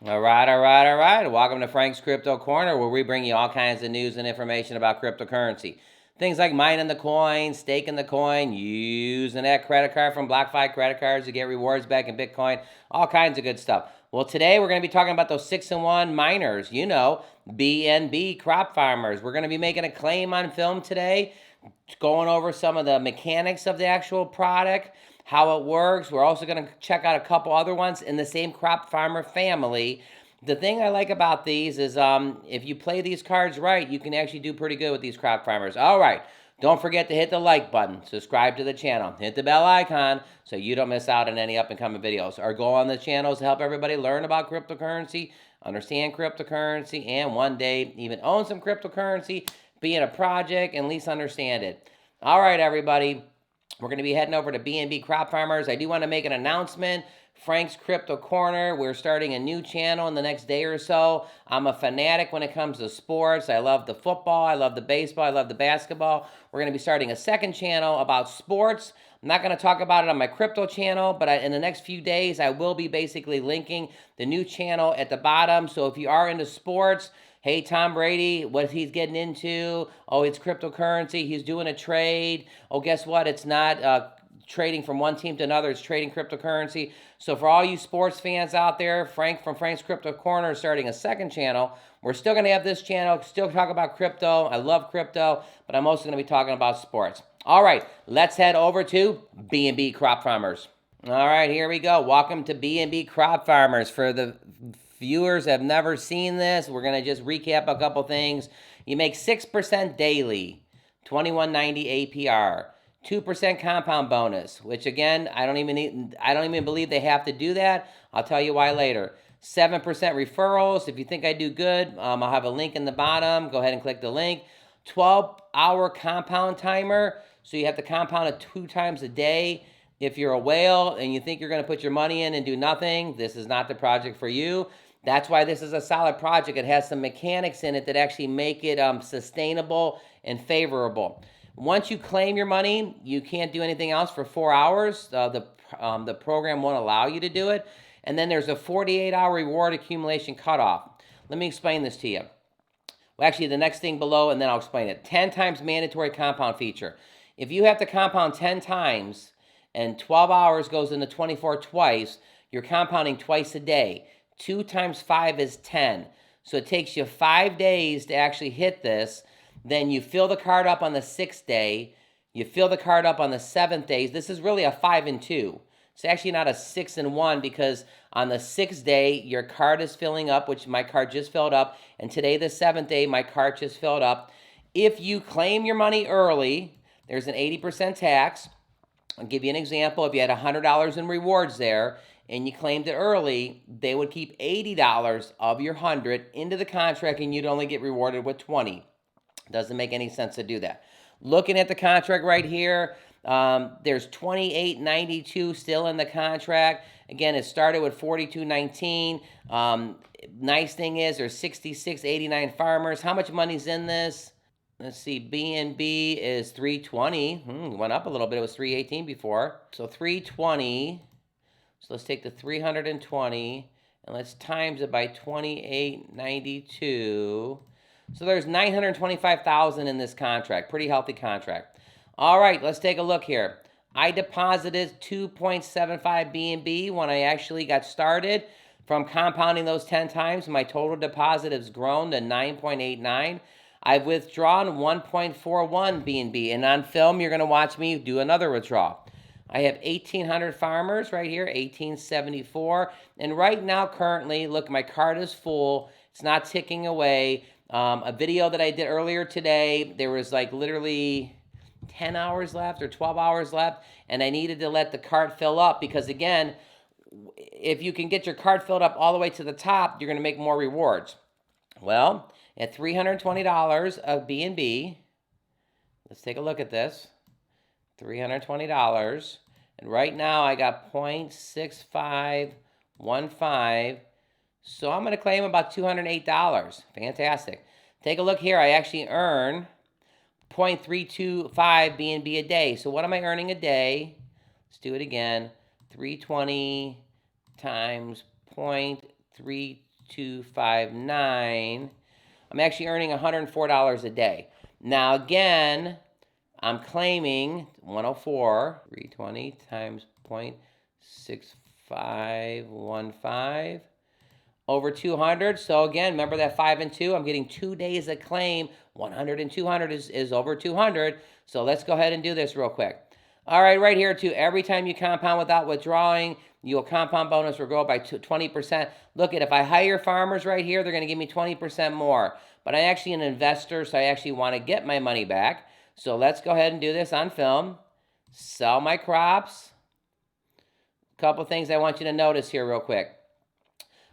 All right, all right, all right. Welcome to Frank's Crypto Corner, where we bring you all kinds of news and information about cryptocurrency. Things like mining the coin, staking the coin, using that credit card from BlockFi credit cards to get rewards back in Bitcoin, all kinds of good stuff. Well, today we're going to be talking about those 6-in-1 miners, BNB crop farmers. We're going to be making a claim on film today, going over some of the mechanics of the actual product, how it works. We're also going to check out a couple other ones in the same crop farmer family. The thing I like about these is if you play these cards right, you can actually do pretty good with these crop farmers. All right. Don't forget to hit the like button, subscribe to the channel, hit the bell icon so you don't miss out on any up and coming videos. Our goal on the channel is to help everybody learn about cryptocurrency, understand cryptocurrency, and one day even own some cryptocurrency, be in a project, and at least understand it. All right, everybody. We're going to be heading over to BNB Crop Farmers. I do want to make an announcement. Frank's Crypto Corner. We're starting a new channel in the next day or so. I'm a fanatic when it comes to sports. I love the football. I love the baseball. I love the basketball. We're going to be starting a second channel about sports. I'm not going to talk about it on my crypto channel, but in the next few days, I will be basically linking the new channel at the bottom. So if you are into sports, hey, Tom Brady, what he's getting into? Oh, it's cryptocurrency. He's doing a trade. Oh, guess what? It's not trading from one team to another. It's trading cryptocurrency. So for all you sports fans out there, Frank from Frank's Crypto Corner is starting a second channel. We're still going to have this channel, still talk about crypto. I love crypto, but I'm also going to be talking about sports. All right, let's head over to BNB Crop Farmers. All right, here we go. Welcome to BNB Crop Farmers. For the viewers that have never seen this, we're going to just recap a couple things. You make 6% daily, 21.90 APR, 2% compound bonus, which again, I don't even believe they have to do that. I'll tell you why later. 7% referrals. If you think I do good, I'll have a link in the bottom. Go ahead and click the link. 12-hour compound timer. So you have to compound it 2 times a day. If you're a whale and you think you're going to put your money in and do nothing, this is not the project for you. That's why this is a solid project. It has some mechanics in it that actually make it sustainable and favorable. Once you claim your money, you can't do anything else for 4 hours. The program won't allow you to do it. And then there's a 48-hour reward accumulation cutoff. Let me explain this to you. Well, actually, the next thing below, and then I'll explain it. 10 times mandatory compound feature. If you have to compound 10 times and 12 hours goes into 24 twice, you're compounding twice a day. 2 times 5 is 10. So it takes you 5 days to actually hit this. Then you fill the card up on the 6th day. You fill the card up on the 7th day. This is really a 5 and 2. It's actually not a 6 and 1 because on the 6th day, your card is filling up, which my card just filled up. And today, the 7th day, my card just filled up. If you claim your money early, there's an 80% tax. I'll give you an example. If you had $100 in rewards there and you claimed it early, they would keep $80 of your 100 into the contract and you'd only get rewarded with 20. Doesn't make any sense to do that. Looking at the contract right here, there's 28.92 still in the contract. Again, it started with 42.19. Nice thing is there's 66.89 farmers. How much money's in this? Let's see, BNB is 320. Went up a little bit. It was 318 before. So 320. So let's take the 320 and let's times it by 28.92. So there's 925,000 in this contract. Pretty healthy contract. All right, let's take a look here. I deposited 2.75 BNB when I actually got started. From compounding those 10 times, my total deposit has grown to 9.89. I've withdrawn 1.41 BNB, and on film, you're going to watch me do another withdrawal. I have 1,800 farmers right here, 1,874. And right now, currently, look, my card is full. It's not ticking away. A video that I did earlier today, there was like literally 10 hours left or 12 hours left, and I needed to let the card fill up because, again, if you can get your card filled up all the way to the top, you're going to make more rewards. Well, at $320 of BNB, let's take a look at this. $320. And right now I got 0.6515. So I'm going to claim about $208. Fantastic. Take a look here. I actually earn 0.325 BNB a day. So what am I earning a day? Let's do it again. 320 times 0.325 0.6259. I'm actually earning $104 a day. Now again, I'm claiming 104, 320 times 0.6515 over 200. So again, remember that 5 and 2, I'm getting 2 days of claim. 100 and 200 is over 200. So let's go ahead and do this real quick. All right, right here too, every time you compound without withdrawing, your compound bonus will grow by 20%. Look at, if I hire farmers right here, they're gonna give me 20% more. But I'm actually an investor, so I actually wanna get my money back. So let's go ahead and do this on film. Sell my crops. A couple things I want you to notice here real quick.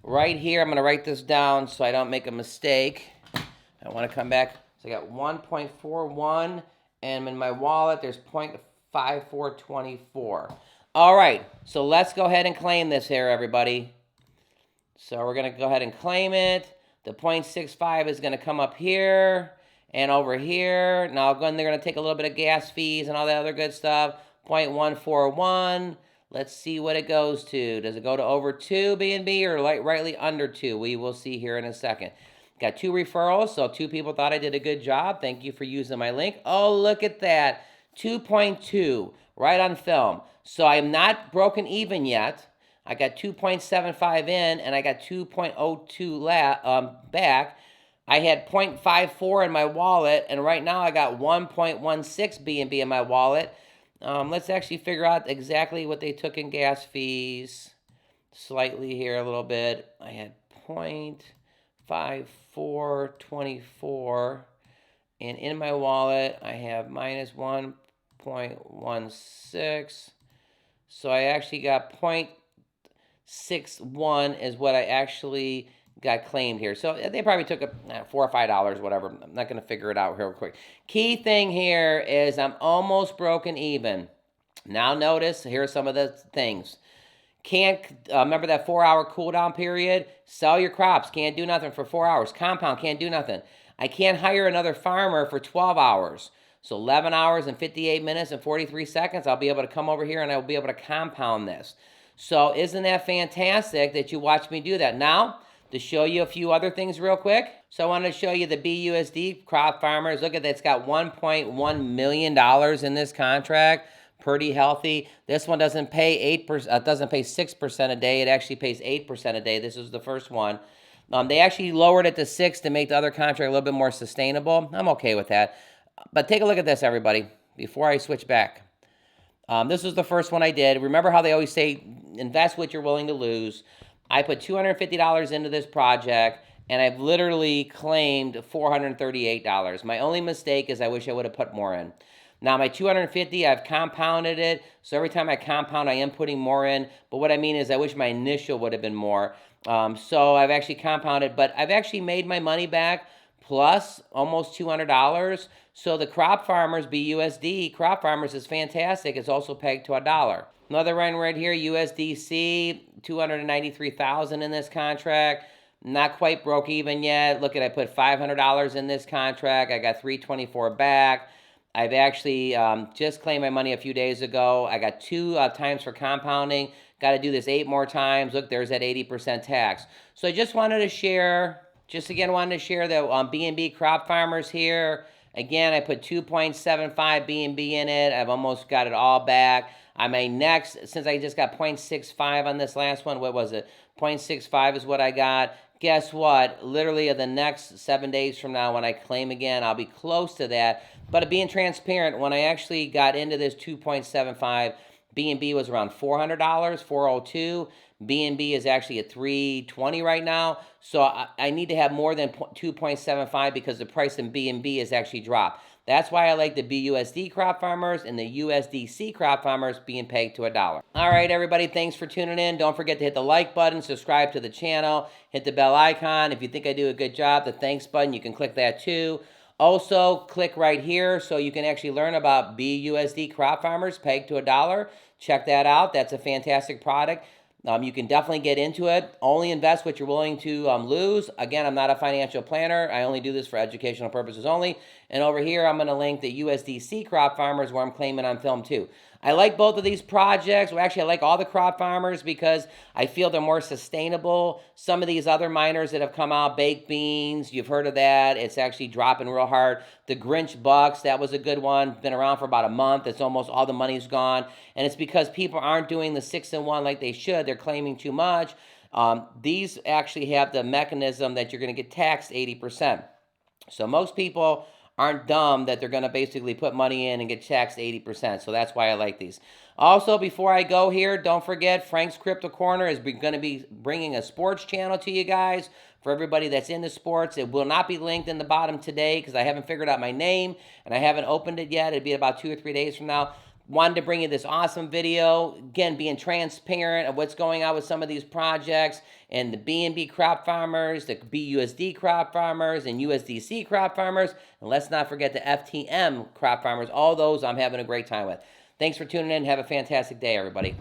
Right here, I'm gonna write this down so I don't make a mistake. I wanna come back. So I got 1.41, and in my wallet, there's 0.5424. All right, so let's go ahead and claim this here, everybody. So we're gonna go ahead and claim it. The 0.65 is gonna come up here and over here. Now they're gonna take a little bit of gas fees and all that other good stuff. 0.141. Let's see what it goes to. Does it go to over 2 BNB or rightly under 2? We will see here in a second. Got 2 referrals, so 2 people thought I did a good job. Thank you for using my link. Oh, look at that. 2.2 right on film. So I'm not broken even yet. I got 2.75 in, and I got 2.02 back. I had 0.54 in my wallet, and right now I got 1.16 BNB in my wallet. Let's actually figure out exactly what they took in gas fees. Slightly here a little bit. I had 0.5424, and in my wallet I have minus 1.16. So I actually got 0.61 is what I actually got claimed here. So they probably took $4 or $5, whatever. I'm not going to figure it out real quick. Key thing here is I'm almost broken even. Now notice, here are some of the things. Can't, remember that 4-hour cooldown period? Sell your crops, can't do nothing for 4 hours. Compound, can't do nothing. I can't hire another farmer for 12 hours. So 11 hours and 58 minutes and 43 seconds, I'll be able to come over here and I'll be able to compound this. So isn't that fantastic that you watch me do that? Now, to show you a few other things real quick. So I wanted to show you the BUSD crop farmers. Look at that, it's got $1.1 million in this contract. Pretty healthy. This one doesn't pay 8%, doesn't pay 6% a day. It actually pays 8% a day. This is the first one. They actually lowered it to 6 to make the other contract a little bit more sustainable. I'm okay with that. But take a look at this, everybody, before I switch back. This was the first one I did. Remember how they always say, invest what you're willing to lose. I put $250 into this project, and I've literally claimed $438. My only mistake is I wish I would have put more in. Now, my $250, I've compounded it, so every time I compound, I am putting more in. But what I mean is I wish my initial would have been more. So I've actually compounded, but I've actually made my money back, plus almost $200. So the crop farmers, BUSD, crop farmers is fantastic. It's also pegged to $1. Another one right here, USDC, 293,000 in this contract. Not quite broke even yet. Look at, I put $500 in this contract. I got $324 back. I've actually just claimed my money a few days ago. I got 2 times for compounding. Got to do this 8 more times. Look, there's that 80% tax. So I just wanted to share, wanted to share the BNB crop farmers here. Again, I put 2.75 BNB in it. I've almost got it all back. I may next, since I just got 0.65 on this last one, what was it? 0.65 is what I got. Guess what? Literally the next 7 days from now when I claim again, I'll be close to that. But being transparent, when I actually got into this 2.75, BNB was around $400, $402. BNB is actually at $320 right now. So I need to have more than 2.75 because the price in BNB has actually dropped. That's why I like the BUSD crop farmers and the USDC crop farmers being pegged to $1. All right, everybody, thanks for tuning in. Don't forget to hit the like button, subscribe to the channel, hit the bell icon. If you think I do a good job, the thanks button, you can click that too. Also, click right here so you can actually learn about BUSD crop farmers pegged to $1. Check that out. That's a fantastic product. You can definitely get into it. Only invest what you're willing to lose. Again, I'm not a financial planner. I only do this for educational purposes only. And over here, I'm going to link the USDC crop farmers where I'm claiming on film too. I like both of these projects. Well, actually, I like all the crop farmers because I feel they're more sustainable. Some of these other miners that have come out, baked beans, you've heard of that. It's actually dropping real hard. The Grinch Bucks, that was a good one. Been around for about a month. It's almost all the money's gone. And it's because people aren't doing the 6-in-1 like they should. They're claiming too much. These actually have the mechanism that you're going to get taxed 80%. So most people aren't dumb that they're going to basically put money in and get taxed 80%. So that's why I like these. Also, before I go here, don't forget Frank's Crypto Corner is going to be bringing a sports channel to you guys for everybody that's into sports. It will not be linked in the bottom today because I haven't figured out my name and I haven't opened it yet. It'll be about 2 or 3 days from now. Wanted to bring you this awesome video, again, being transparent of what's going on with some of these projects and the BNB crop farmers, the BUSD crop farmers, and USDC crop farmers. And let's not forget the FTM crop farmers. All those I'm having a great time with. Thanks for tuning in. Have a fantastic day, everybody.